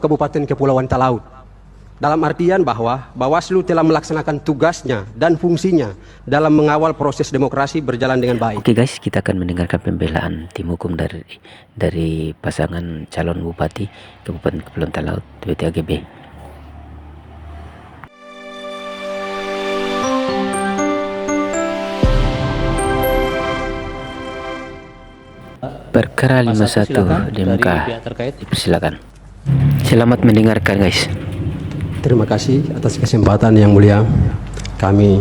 Kabupaten Kepulauan Talaut. Dalam artian bahwa Bawaslu telah melaksanakan tugasnya dan fungsinya dalam mengawal proses demokrasi berjalan dengan baik. Oke guys, kita akan mendengarkan pembelaan tim hukum dari pasangan calon Bupati Kabupaten Kepulauan Talaut BTAGB. Perkara 51 di muka, dipersilakan. Selamat mendengarkan guys. Terima kasih atas kesempatan yang mulia. Kami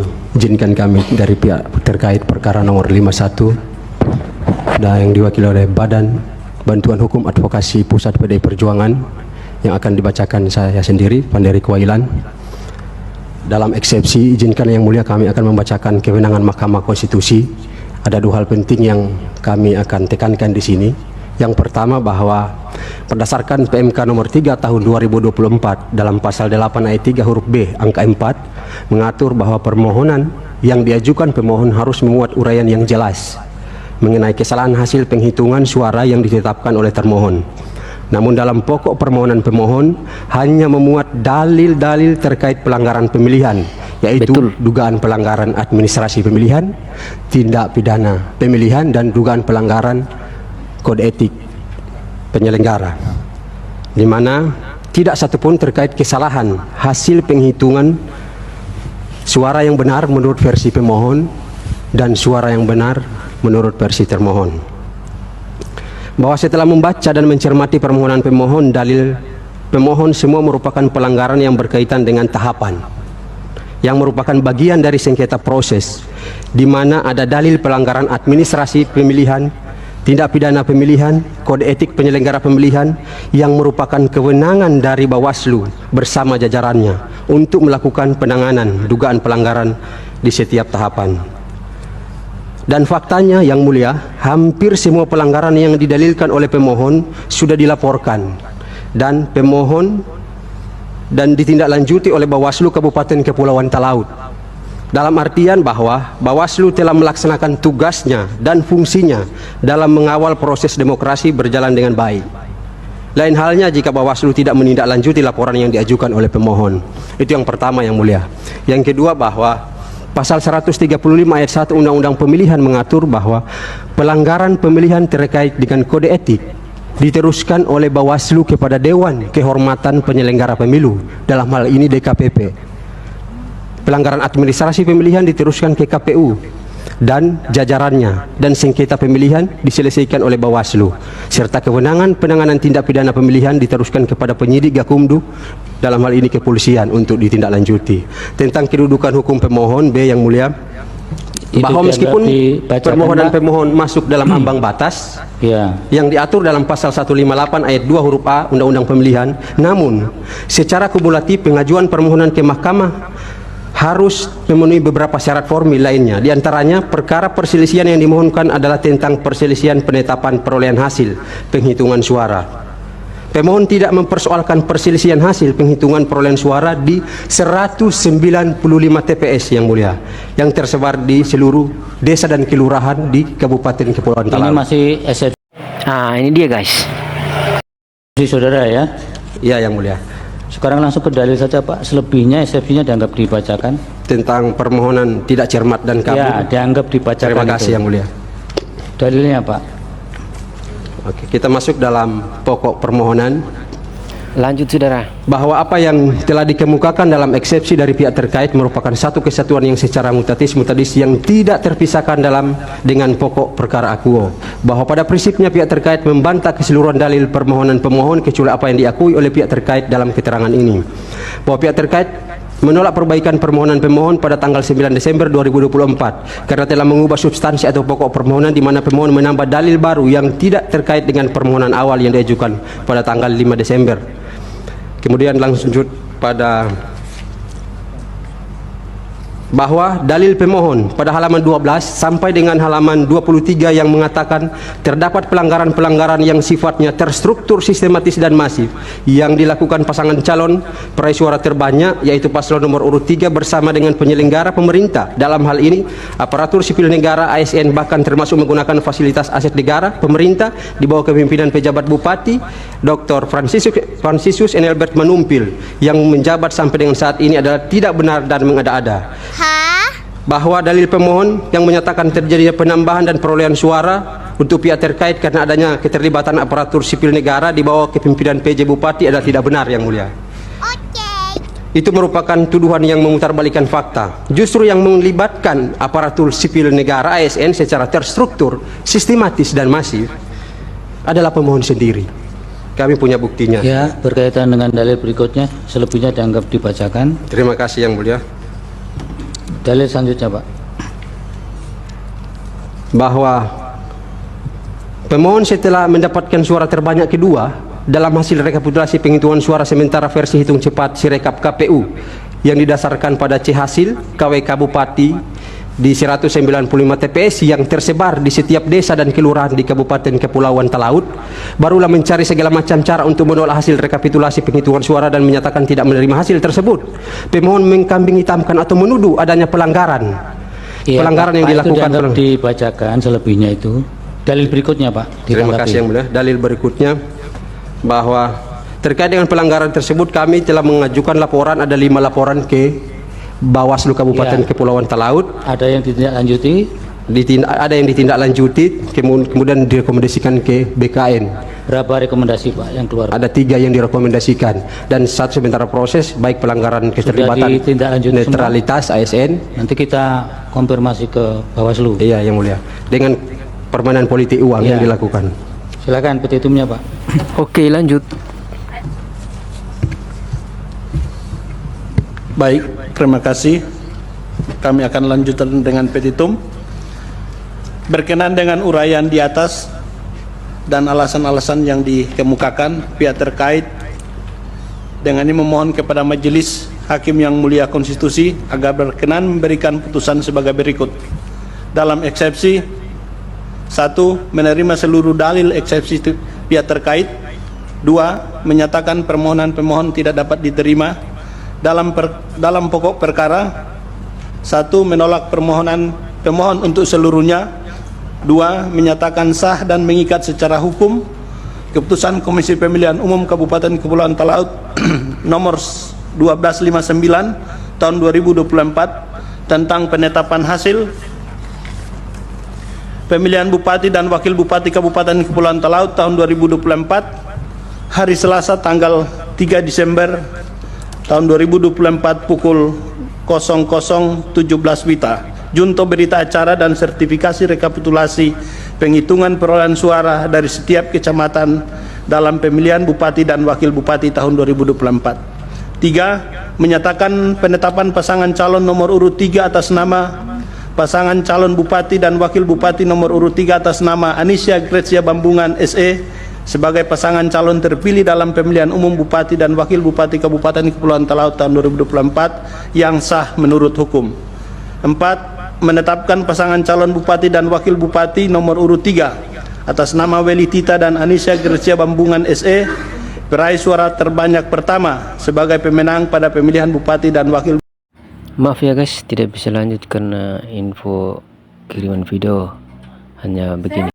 dari pihak terkait perkara nomor 51 dan yang diwakili oleh Badan Bantuan Hukum Advokasi Pusat PDI Perjuangan yang akan dibacakan saya sendiri, Panderi Kwailan. Dalam eksepsi, izinkan yang mulia kami akan membacakan kewenangan Mahkamah Konstitusi. Ada dua hal penting yang kami akan tekankan di sini. Yang pertama bahwa berdasarkan PMK nomor 3 tahun 2024 dalam pasal 8 ayat 3 huruf B angka 4 mengatur bahwa permohonan yang diajukan pemohon harus memuat uraian yang jelas mengenai kesalahan hasil penghitungan suara yang ditetapkan oleh termohon. Namun dalam pokok permohonan pemohon hanya memuat dalil-dalil terkait pelanggaran pemilihan, yaitu dugaan pelanggaran administrasi pemilihan, tindak pidana pemilihan, dan dugaan pelanggaran kode etik penyelenggara, di mana tidak satupun terkait kesalahan hasil penghitungan suara yang benar menurut versi pemohon dan suara yang benar menurut versi termohon. Bahwa setelah membaca dan mencermati permohonan pemohon, dalil pemohon semua merupakan pelanggaran yang berkaitan dengan tahapan yang merupakan bagian dari sengketa proses, di mana ada dalil pelanggaran administrasi pemilihan, tindak pidana pemilihan, kode etik penyelenggara pemilihan yang merupakan kewenangan dari Bawaslu bersama jajarannya untuk melakukan penanganan dugaan pelanggaran di setiap tahapan. Dan faktanya yang mulia, hampir semua pelanggaran yang didalilkan oleh pemohon sudah dilaporkan dan ditindaklanjuti oleh Bawaslu Kabupaten Kepulauan Talaut. Dalam artian bahwa Bawaslu telah melaksanakan tugasnya dan fungsinya dalam mengawal proses demokrasi berjalan dengan baik. Lain halnya jika Bawaslu tidak menindaklanjuti laporan yang diajukan oleh pemohon. Itu yang pertama yang mulia. Yang kedua bahwa Pasal 135 ayat 1 Undang-Undang Pemilihan mengatur bahwa pelanggaran pemilihan terkait dengan kode etik diteruskan oleh Bawaslu kepada Dewan Kehormatan Penyelenggara Pemilu, dalam hal ini DKPP. Pelanggaran administrasi pemilihan diteruskan ke KPU dan jajarannya, dan sengketa pemilihan diselesaikan oleh Bawaslu, serta kewenangan penanganan tindak pidana pemilihan diteruskan kepada penyidik Gakumdu, dalam hal ini kepolisian, untuk ditindaklanjuti. Tentang kedudukan hukum pemohon B yang mulia, bahwa meskipun permohonan pemohon masuk dalam ambang batas yang diatur dalam pasal 158 ayat 2 huruf A Undang-Undang Pemilihan, namun secara kumulatif pengajuan permohonan ke mahkamah harus memenuhi beberapa syarat formil lainnya. Di antaranya, perkara perselisihan yang dimohonkan adalah tentang perselisihan penetapan perolehan hasil penghitungan suara. Pemohon tidak mempersoalkan perselisihan hasil penghitungan perolehan suara di 195 TPS yang mulia, yang tersebar di seluruh desa dan kelurahan di Kabupaten Kepulauan Talaut. Ini masih SF. Nah, ini dia guys. Si saudara ya? Ya yang mulia. Sekarang langsung ke dalil saja Pak. Selebihnya eksepsinya dianggap dibacakan. Tentang permohonan tidak cermat dan kabur. Ya, dianggap dibacakan. Terima kasih yang mulia. Dalilnya Pak. Oke, kita masuk dalam pokok permohonan. Lanjut saudara. Bahwa apa yang telah dikemukakan dalam eksepsi dari pihak terkait merupakan satu kesatuan yang secara mutatis yang tidak terpisahkan dengan pokok perkara akuo. Bahwa pada prinsipnya pihak terkait membantah keseluruhan dalil permohonan pemohon kecuali apa yang diakui oleh pihak terkait dalam keterangan ini. Bahwa pihak terkait menolak perbaikan permohonan pemohon pada tanggal 9 Desember 2024 karena telah mengubah substansi atau pokok permohonan, di mana pemohon menambah dalil baru yang tidak terkait dengan permohonan awal yang diajukan pada tanggal 5 Desember. Kemudian lanjut pada bahwa dalil pemohon pada halaman 12 sampai dengan halaman 23 yang mengatakan terdapat pelanggaran-pelanggaran yang sifatnya terstruktur, sistematis dan masif yang dilakukan pasangan calon peraih suara terbanyak, yaitu paslon nomor urut 3 bersama dengan penyelenggara pemerintah, dalam hal ini aparatur sipil negara, ASN, bahkan termasuk menggunakan fasilitas aset negara pemerintah di bawah kepemimpinan pejabat Bupati Dr. Fransisius Engelbert Manumpil yang menjabat sampai dengan saat ini adalah tidak benar dan mengada-ada. Bahwa dalil pemohon yang menyatakan terjadinya penambahan dan perolehan suara untuk pihak terkait karena adanya keterlibatan aparatur sipil negara di bawah kepemimpinan PJ Bupati adalah tidak benar, Yang Mulia. Itu merupakan tuduhan yang memutarbalikkan fakta. Justru yang melibatkan aparatur sipil negara ASN secara terstruktur, sistematis dan masif adalah pemohon sendiri. Kami punya buktinya. Ya, berkaitan dengan dalil berikutnya, selebihnya dianggap dibacakan. Terima kasih Yang Mulia. Dalil selanjutnya, Pak. Bahwa pemohon setelah mendapatkan suara terbanyak kedua dalam hasil rekapitulasi penghitungan suara sementara versi hitung cepat Sirekap KPU yang didasarkan pada C hasil KWK Bupati di 195 TPS yang tersebar di setiap desa dan kelurahan di Kabupaten Kepulauan Talaut, barulah mencari segala macam cara untuk menolak hasil rekapitulasi penghitungan suara dan menyatakan tidak menerima hasil tersebut. Pemohon mengkambing hitamkan atau menuduh adanya pelanggaran. Ya, pelanggaran Pak, yang dilakukan. itu dianggap dibacakan selebihnya itu. Dalil berikutnya, Pak. Terima kasih Yang Mulia. Dalil berikutnya bahwa terkait dengan pelanggaran tersebut kami telah mengajukan laporan, ada 5 laporan ke Bawaslu Kabupaten Kepulauan Talaut. Ada yang ditindaklanjuti, ada yang ditindaklanjuti, kemudian direkomendasikan ke BKN. berapa rekomendasi, Pak, yang keluar? Ada 3 yang direkomendasikan dan 1 sementara proses, baik pelanggaran keterlibatan ditindaklanjuti netralitas semua? ASN. Nanti kita konfirmasi ke Bawaslu. Iya Yang Mulia. Dengan permainan politik uang yang dilakukan. Silakan petitumnya, Pak. Oke, lanjut. Baik, terima kasih. Kami akan lanjutkan dengan petitum. Berkenan dengan uraian di atas dan alasan-alasan yang dikemukakan pihak terkait, dengan ini memohon kepada Majelis Hakim yang Mulia Konstitusi agar berkenan memberikan putusan sebagai berikut. Dalam eksepsi 1. Menerima seluruh dalil eksepsi pihak terkait. 2. Menyatakan permohonan pemohon tidak dapat diterima dalam pokok perkara. 1. Menolak permohonan pemohon untuk seluruhnya. 2. Menyatakan sah dan mengikat secara hukum keputusan Komisi Pemilihan Umum Kabupaten Kepulauan Talaut nomor 1259 tahun 2024 tentang penetapan hasil pemilihan Bupati dan Wakil Bupati Kabupaten Kepulauan Talaut tahun 2024 hari Selasa tanggal 3 Desember tahun 2024 pukul 00.17 WITA. Junto berita acara dan sertifikasi rekapitulasi penghitungan perolehan suara dari setiap kecamatan dalam pemilihan Bupati dan Wakil Bupati tahun 2024. 3. Menyatakan penetapan pasangan calon nomor urut 3 atas nama pasangan calon Bupati dan Wakil Bupati nomor urut 3 atas nama Anisya Grecia Bambungan SE sebagai pasangan calon terpilih dalam pemilihan umum Bupati dan Wakil Bupati Kabupaten Kepulauan Talaut tahun 2024 yang sah menurut hukum. 4. Menetapkan pasangan calon Bupati dan Wakil Bupati nomor urut 3 atas nama Weli Tita dan Anisya Grecia Bambungan SE peraih suara terbanyak pertama sebagai pemenang pada pemilihan Bupati dan Wakil. Maaf ya guys, tidak bisa lanjut karena info kiriman video hanya begini.